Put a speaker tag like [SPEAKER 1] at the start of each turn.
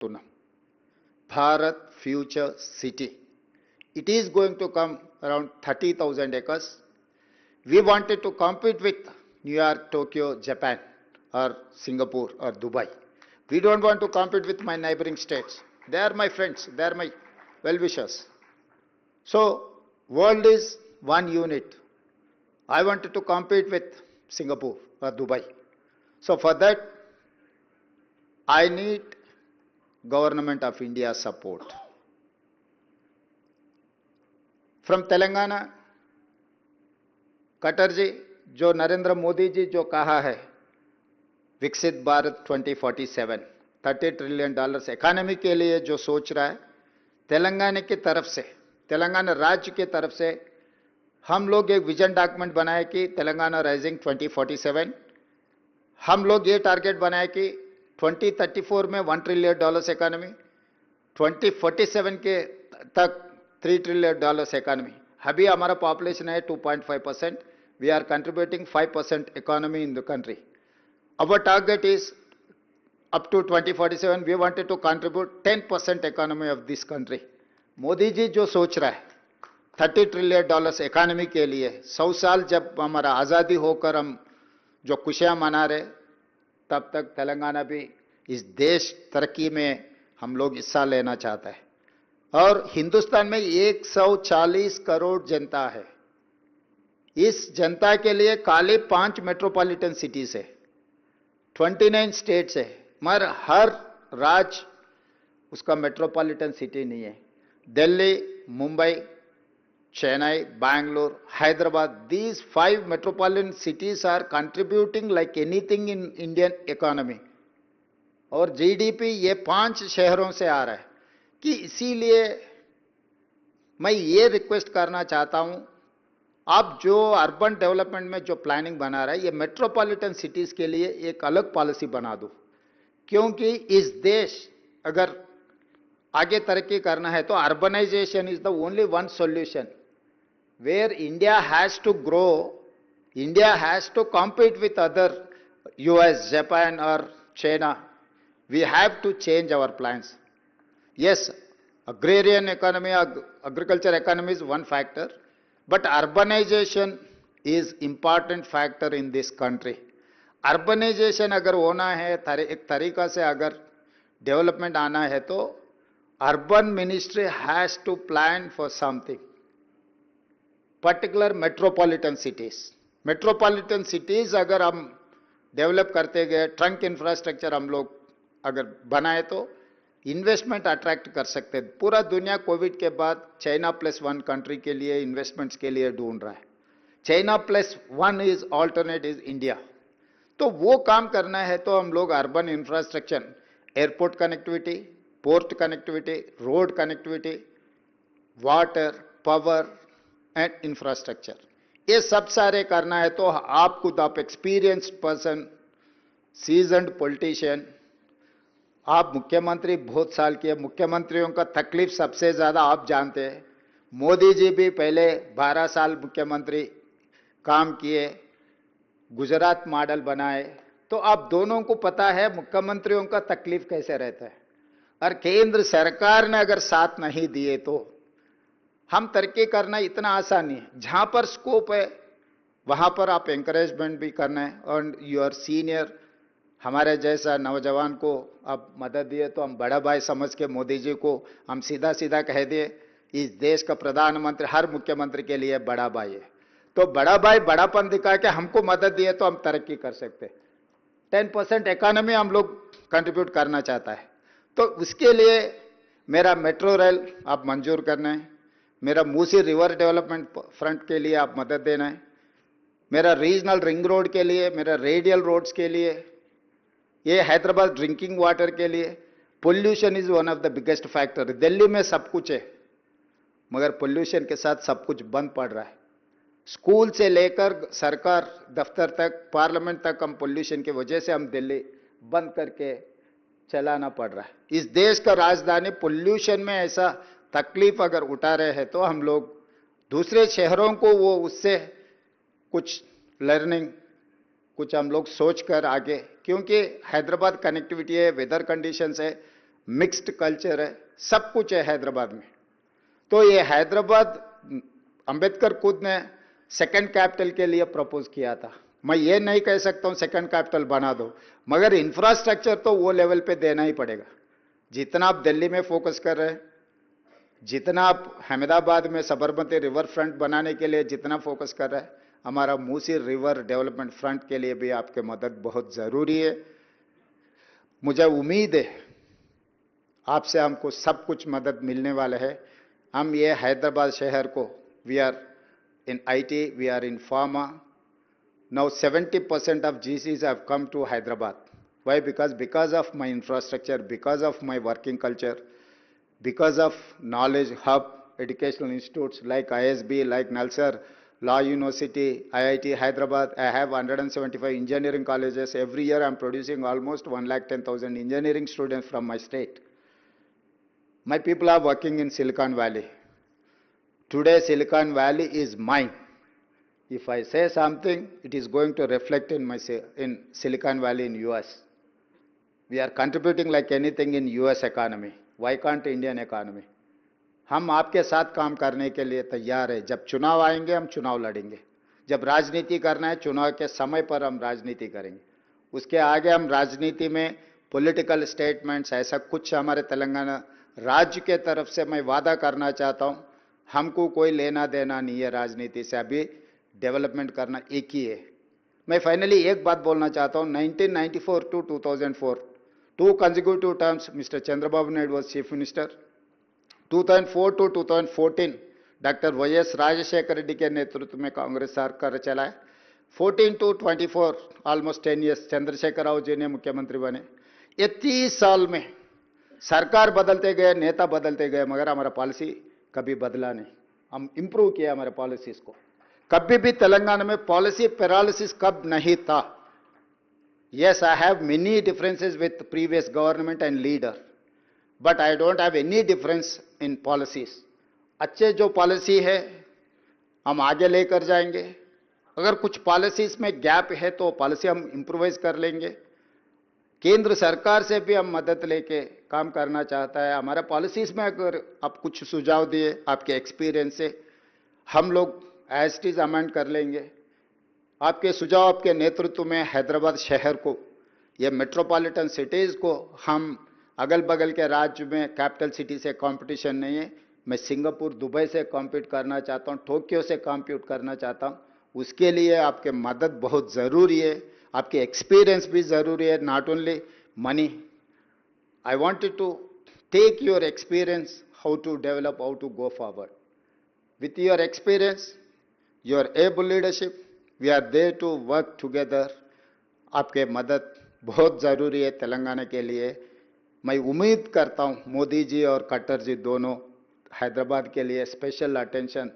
[SPEAKER 1] Tuna. Bharat Future City. It is going to come around 30,000 acres. We wanted to compete with New York, Tokyo, Japan, or Singapore, or Dubai. We don't want to compete with my neighboring states. They are my friends. They are my well-wishers. So, world is one unit. I wanted to compete with Singapore or Dubai. So for that, I need Government of India support. From Telangana, कटर जी, जो नरेंद्र मोदी जी जो कहा है विकसित Bharat 2047 $30 trillion economy के लिए जो सोच रहा है, तेलंगाना की तरफ से, तेलंगाना राज्य की तरफ से हम लोग एक विजन डॉक्यूमेंट बनाए कि तेलंगाना राइजिंग 2047। हम लोग ये टारगेट बनाए कि 2034 में $1 ट्रिलियन इकोनॉमी, 2047 के तक $3 ट्रिलियन इकोनॉमी। अभी हमारा पॉपुलेशन है 2.5%. We are contributing 5% economy in the country. Our target is up to 2047. We wanted to contribute 10% economy of this country. Modi ji जो सोच रहा है $30 ट्रिलियन इकोनॉमी के लिए, 100 साल जब हमारा आज़ादी होकर हम जो खुशियां मना रहे, तब तक तेलंगाना भी इस देश तरक्की में हम लोग हिस्सा लेना चाहता है। और हिंदुस्तान में 140 करोड़ जनता है। इस जनता के लिए खाली 5 मेट्रोपॉलिटन सिटीज है, 29 स्टेट्स है, मगर हर राज्य उसका मेट्रोपॉलिटन सिटी नहीं है। Delhi, Mumbai, Chennai, Bangalore, Hyderabad, these 5 metropolitan cities are contributing like anything in Indian economy. और जीडीपी ये 5 शहरों से आ रहा है कि इसीलिए मैं ये रिक्वेस्ट करना चाहता हूं, आप जो अर्बन डेवलपमेंट में जो प्लानिंग बना रहा है, ये मेट्रोपॉलिटन सिटीज के लिए एक अलग पॉलिसी बना दो, क्योंकि इस देश अगर आगे तरक्की करना है तो urbanization is the only one solution. Where India has to grow, India has to compete with other US, Japan और China. We have to change our plans. Yes, agrarian economy, agriculture economy is one factor, but urbanization is important factor in this country. Urbanization अगर होना है, एक तरीका से अगर development आना है, तो urban ministry has to plan for something, particular metropolitan cities. Metropolitan cities अगर हम डेवलप करते गए, ट्रंक इंफ्रास्ट्रक्चर हम लोग अगर बनाए तो इन्वेस्टमेंट अट्रैक्ट कर सकते हैं। पूरा दुनिया कोविड के बाद चाइना +1 कंट्री के लिए इन्वेस्टमेंट्स के लिए ढूंढ रहा है। China +1 is alternate is India. तो वो काम करना है तो हम लोग urban infrastructure, airport connectivity, port connectivity, road connectivity, water, power and infrastructure, ये सब सारे करना है। तो आप खुद, आप एक्सपीरियंस्ड पर्सन, सीजन्ड पॉलिटिशियन, आप मुख्यमंत्री बहुत साल किए, मुख्यमंत्रियों का तकलीफ सबसे ज्यादा आप जानते हैं। मोदी जी भी पहले 12 साल मुख्यमंत्री काम किए, गुजरात मॉडल बनाए, तो आप दोनों को पता है मुख्यमंत्रियों का तकलीफ कैसे रहता है। और केंद्र सरकार ने अगर साथ नहीं दिए तो हम तरक्की करना इतना आसान नहीं है। जहां पर स्कोप है वहां पर आप एंकरेजमेंट भी करना है। और यूर सीनियर, हमारे जैसा नौजवान को आप मदद दिए तो हम बड़ा भाई समझ के मोदी जी को हम सीधा सीधा कह दिए, इस देश का प्रधानमंत्री हर मुख्यमंत्री के लिए बड़ा भाई है। तो बड़ा भाई बड़ापन दिखा के हमको मदद दिए तो हम तरक्की कर सकते। 10% इकोनॉमी हम लोग कंट्रीब्यूट करना चाहता है, तो उसके लिए मेरा मेट्रो रेल आप मंजूर करना है, मेरा मूसी रिवर डेवलपमेंट फ्रंट के लिए आप मदद देना है, मेरा रीजनल रिंग रोड के लिए, मेरा रेडियल रोड्स के लिए, ये हैदराबाद ड्रिंकिंग वाटर के लिए। Pollution is one of the biggest factor. Delhi में सब कुछ है, मगर पोल्यूशन के साथ सब कुछ बंद पड़ रहा है। स्कूल से लेकर सरकार दफ्तर तक, पार्लियामेंट तक हम पोल्यूशन की वजह से हम दिल्ली बंद करके चलाना पड़ रहा है। इस देश का राजधानी पोल्यूशन में ऐसा तकलीफ अगर उठा रहे हैं तो हम लोग दूसरे शहरों को वो उससे कुछ लर्निंग, कुछ हम लोग सोच कर आगे, क्योंकि हैदराबाद कनेक्टिविटी है, वेदर कंडीशंस है, मिक्स्ड कल्चर है, सब कुछ है हैदराबाद में। तो ये हैदराबाद अंबेडकर खुद ने सेकंड कैपिटल के लिए प्रपोज किया था। मैं ये नहीं कह सकता हूं सेकंड कैपिटल बना दो, मगर इंफ्रास्ट्रक्चर तो वो लेवल पे देना ही पड़ेगा। जितना आप दिल्ली में फोकस कर रहे हैं, जितना आप अहमदाबाद में सबरमती रिवर फ्रंट बनाने के लिए जितना फोकस कर रहे हैं, हमारा मूसी रिवर डेवलपमेंट फ्रंट के लिए भी आपके मदद बहुत जरूरी है। मुझे उम्मीद है आपसे हमको सब कुछ मदद मिलने वाला है। हम ये हैदराबाद शहर को, we are in IT, we are in pharma. Now 70% of GCs have come to Hyderabad. Why? Because of my infrastructure, because of my working culture, because of knowledge hub, educational institutes like ISB, like Nalsar, Law University, IIT Hyderabad. I have 175 engineering colleges. Every year I am producing almost 110,000 engineering students from my state. My people are working in Silicon Valley. Today Silicon Valley is mine. If I say something, it is going to reflect in Silicon Valley in US. We are contributing like anything in US economy. Why can't Indian economy? हम आपके साथ काम करने के लिए तैयार है। जब चुनाव आएंगे हम चुनाव लड़ेंगे, जब राजनीति करना है चुनाव के समय पर हम राजनीति करेंगे। उसके आगे हम राजनीति में पॉलिटिकल स्टेटमेंट्स ऐसा कुछ हमारे तेलंगाना राज्य के तरफ से मैं वादा करना चाहता हूं, हमको कोई लेना देना नहीं है राजनीति से। अभी डेवलपमेंट करना एक ही है। मैं फाइनली एक बात बोलना चाहता हूं, 1994 to 2004 2 consecutive terms mister Chandrababu Naidu was chief minister. 2004 to 2014 doctor YS Rajasekhara Reddy के नेतृत्व में कांग्रेस सरकार चलाए। 14 to 24 almost 10 years Chandrashekar Rao ji ने मुख्यमंत्री बने। ये 30 साल में सरकार बदलते गए, नेता बदलते गए, मगर हमारा पॉलिसी कभी बदला नहीं। हम इंप्रूव किया हमारे पॉलिसीज को। कभी भी तेलंगाना में पॉलिसी पैरालिसिस कब नहीं था। Yes, I have many differences with previous government and leader, but I don't have any difference in policies. अच्छे जो पॉलिसी है हम आगे लेकर जाएंगे। अगर कुछ पॉलिसीज में गैप है तो पॉलिसी हम इम्प्रोवाइज कर लेंगे। केंद्र सरकार से भी हम मदद लेके काम करना चाहता है। हमारा पॉलिसीज में अगर आप कुछ सुझाव दिए आपके एक्सपीरियंस से, हम लोग एज इट इज अमेंड कर लेंगे। आपके सुझाव, आपके नेतृत्व में हैदराबाद शहर को, ये मेट्रोपॉलिटन सिटीज को, हम अगल बगल के राज्य में कैपिटल सिटी से कंपटीशन नहीं है। मैं सिंगापुर, दुबई से कॉम्पीट करना चाहता हूँ, टोक्यो से कॉम्पीट करना चाहता हूँ। उसके लिए आपके मदद बहुत ज़रूरी है, आपके एक्सपीरियंस भी ज़रूरी है, not only money. I wanted to take your experience, how to develop, how to go forward. With your experience, your able leadership, we are there to work together. आपके मदद बहुत ज़रूरी है तेलंगाना के लिए। मैं उम्मीद करता हूँ मोदी जी और खट्टर जी दोनों हैदराबाद के लिए स्पेशल अटेंशन